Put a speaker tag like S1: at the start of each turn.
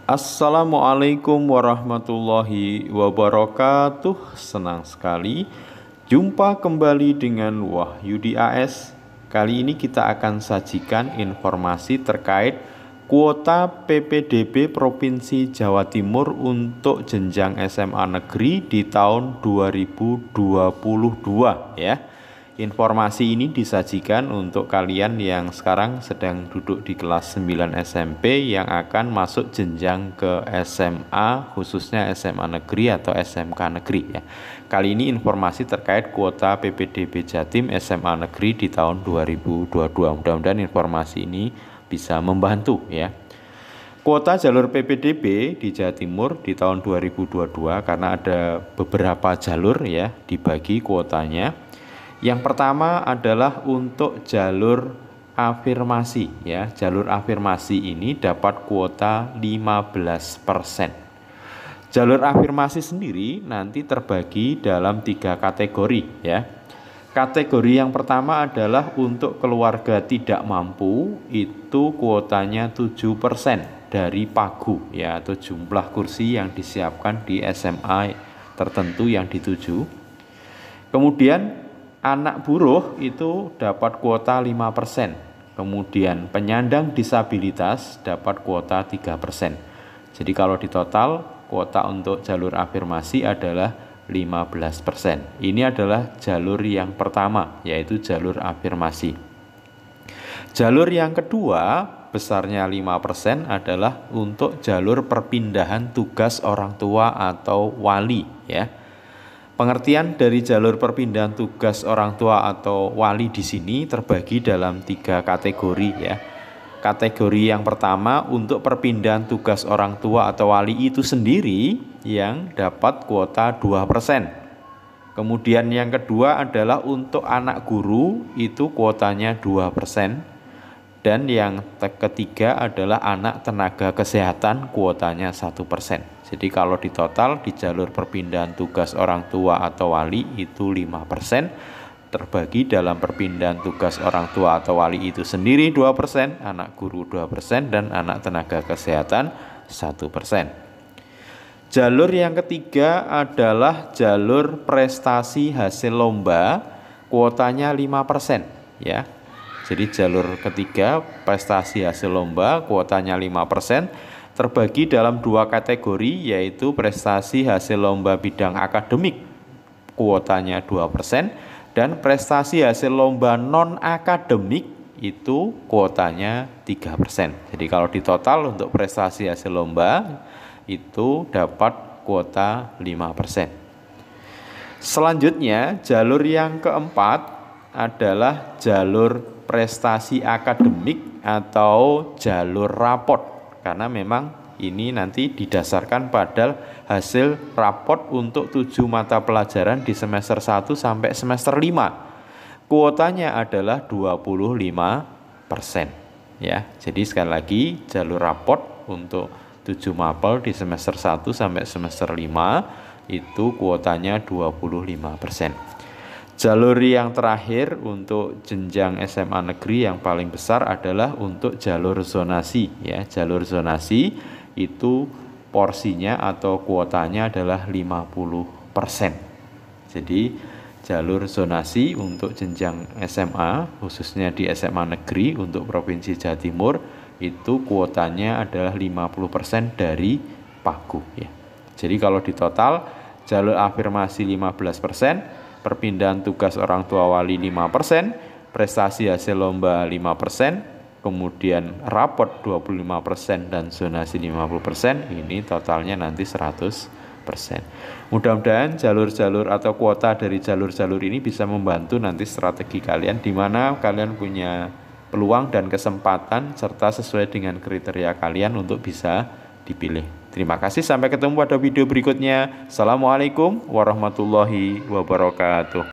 S1: Assalamualaikum warahmatullahi wabarakatuh. Senang sekali jumpa kembali dengan Wahyudi AS. Kali ini kita akan sajikan informasi terkait kuota PPDB Provinsi Jawa Timur untuk jenjang SMA negeri di tahun 2022 ya. Informasi ini disajikan untuk kalian yang sekarang sedang duduk di kelas 9 SMP yang akan masuk jenjang ke SMA, khususnya SMA negeri atau SMK negeri ya. Kali ini informasi terkait kuota PPDB Jatim SMA negeri di tahun 2022. Mudah-mudahan informasi ini bisa membantu ya. Kuota jalur PPDB di Jawa Timur di tahun 2022 karena ada beberapa jalur ya dibagi kuotanya. Yang pertama adalah untuk jalur afirmasi ya. Jalur afirmasi ini dapat kuota 15%. Jalur afirmasi sendiri nanti terbagi dalam 3 kategori ya. Kategori yang pertama adalah untuk keluarga tidak mampu, itu kuotanya 7% dari pagu ya, atau jumlah kursi yang disiapkan di SMA tertentu yang dituju. Kemudian anak buruh itu dapat kuota 5%. Kemudian penyandang disabilitas dapat kuota 3%. Jadi kalau di total kuota untuk jalur afirmasi adalah 15%. Ini adalah jalur yang pertama, yaitu jalur afirmasi. Jalur yang kedua besarnya 5% adalah untuk jalur perpindahan tugas orang tua atau wali ya. Pengertian dari jalur perpindahan tugas orang tua atau wali di sini terbagi dalam 3 kategori ya. Kategori yang pertama untuk perpindahan tugas orang tua atau wali itu sendiri yang dapat kuota 2%. Kemudian yang kedua adalah untuk anak guru itu kuotanya 2%. Dan yang ketiga adalah anak tenaga kesehatan kuotanya 1%. Jadi kalau di total di jalur perpindahan tugas orang tua atau wali itu 5%, terbagi dalam perpindahan tugas orang tua atau wali itu sendiri 2%, anak guru 2%, dan anak tenaga kesehatan 1%. Jalur yang ketiga adalah jalur prestasi hasil lomba, kuotanya 5% ya. Jadi jalur ketiga prestasi hasil lomba kuotanya 5%. Terbagi dalam 2 kategori, yaitu prestasi hasil lomba bidang akademik kuotanya 2% dan prestasi hasil lomba non-akademik itu kuotanya 3%. Jadi kalau di total untuk prestasi hasil lomba itu dapat kuota 5%. Selanjutnya jalur yang keempat adalah jalur prestasi akademik atau jalur rapot. Karena memang ini nanti didasarkan pada hasil rapot untuk 7 mata pelajaran di semester 1 sampai semester 5. Kuotanya adalah 25% ya. Jadi sekali lagi jalur rapot untuk 7 mapel di semester 1 sampai semester 5 itu kuotanya 25%. Jalur yang terakhir untuk jenjang SMA negeri yang paling besar adalah untuk jalur zonasi ya. Jalur zonasi itu porsinya atau kuotanya adalah 50%. Jadi jalur zonasi untuk jenjang SMA khususnya di SMA negeri untuk Provinsi Jawa Timur itu kuotanya adalah 50% dari pagu ya. Jadi kalau di total jalur afirmasi 15%, perpindahan tugas orang tua wali 5%, prestasi hasil lomba 5%, kemudian rapot 25% dan zonasi 50%, ini totalnya nanti 100%. Mudah-mudahan jalur-jalur atau kuota dari jalur-jalur ini bisa membantu nanti strategi kalian di mana kalian punya peluang dan kesempatan serta sesuai dengan kriteria kalian untuk bisa dipilih. Terima kasih, sampai ketemu pada video berikutnya. Assalamualaikum warahmatullahi wabarakatuh.